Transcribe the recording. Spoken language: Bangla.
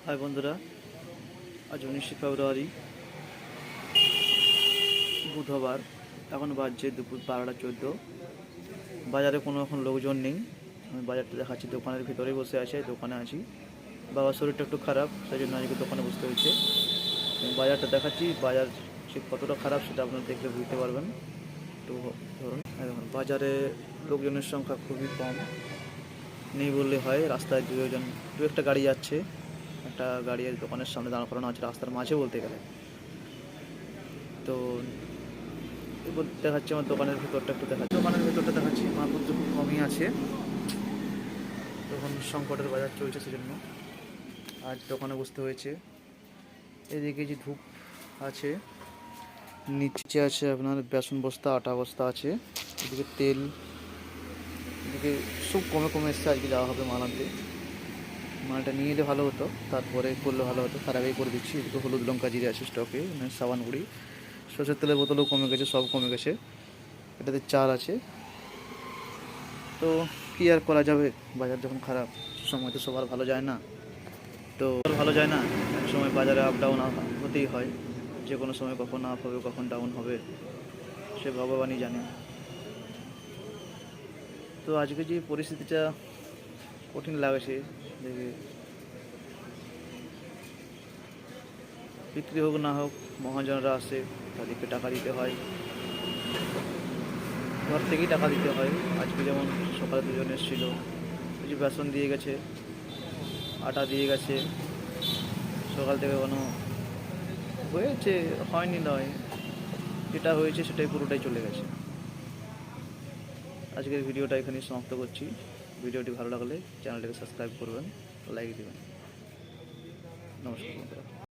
হাই বন্ধুরা, আজ 19শে ফেব্রুয়ারি, বুধবার। এখন বাজছে দুপুর 12টা 14। বাজারে কোনো এখন লোকজন নেই। আমি বাজারটা দেখাচ্ছি, দোকানের ভিতরেই বসে আছে, দোকানে আছি। বাবার শরীরটা একটু খারাপ, সেই জন্য আজকে দোকানে বসতে হয়েছে। বাজারটা দেখাচ্ছি, বাজার সে কতটা খারাপ সেটা আপনারা দেখলে বুঝতে পারবেন। তো ধরুন, দেখুন বাজারে লোকজনের সংখ্যা খুবই কম, নেই বললে হয়। রাস্তায় দু একটা গাড়ি যাচ্ছে, একটা গাড়ি দোকানের সামনে দাঁড় করানো আছে রাস্তার মাঝে বলতে গেলে। তো এবার দেখাচ্ছি আমার দোকানের ভেতরটা, একটু দেখাচ্ছি দোকানের ভেতরটা দেখাচ্ছি। মালপত্র খুব কমই আছে, তখন সংকটের বাজার চলছে, সেজন্য আজ দোকানে বসতে হয়েছে। এদিকে যে ধূপ আছে, নিচে আছে আপনার বেসন বস্তা, আটা বস্তা আছে, এদিকে তেল, এদিকে সব কমে কমে এসছে। আজকে যাওয়া হবে মাল আনতে। মালটা নিয়ে এলে ভালো হতো, তারপরে করলে ভালো হতো, তার আগেই করে দিচ্ছি। এদিকে হলুদ লঙ্কা জিরে আছে স্টকে, মানে সাবান গুঁড়ি, সরষের তেলের বোতলও কমে গেছে, সব কমে গেছে। এটাতে চাল আছে। তো কী আর করা যাবে, বাজার যখন খারাপ, সময় তো সবার ভালো যায় না। তো ভালো যায় না, এক সময় বাজারে আপ ডাউন হতেই হয়। যে কোনো সময় কখন আপ হবে কখন ডাউন হবে সে ভগবানই জানে। তো আজকে যে পরিস্থিতিটা কঠিন লাগছে, দেখে বিক্রি হোক না হোক, মহাজনরা আসে, তাদেরকে টাকা দিতে হয়, ঘর থেকেই টাকা দিতে হয়। আজকে যেমন সকালে দুজন এসেছিলো, কিছু বেসন দিয়ে গেছে, আটা দিয়ে গেছে। সকাল থেকে কোনো হয়েছে হয়নি নয়, যেটা হয়েছে সেটাই পুরোটাই চলে গেছে। আজকের ভিডিওটা এখানেই সমাপ্ত করছি। ভিডিওটি ভালো লাগলে চ্যানেলটিকে সাবস্ক্রাইব করবেন, লাইক দেবেন। নমস্কার বন্ধুরা।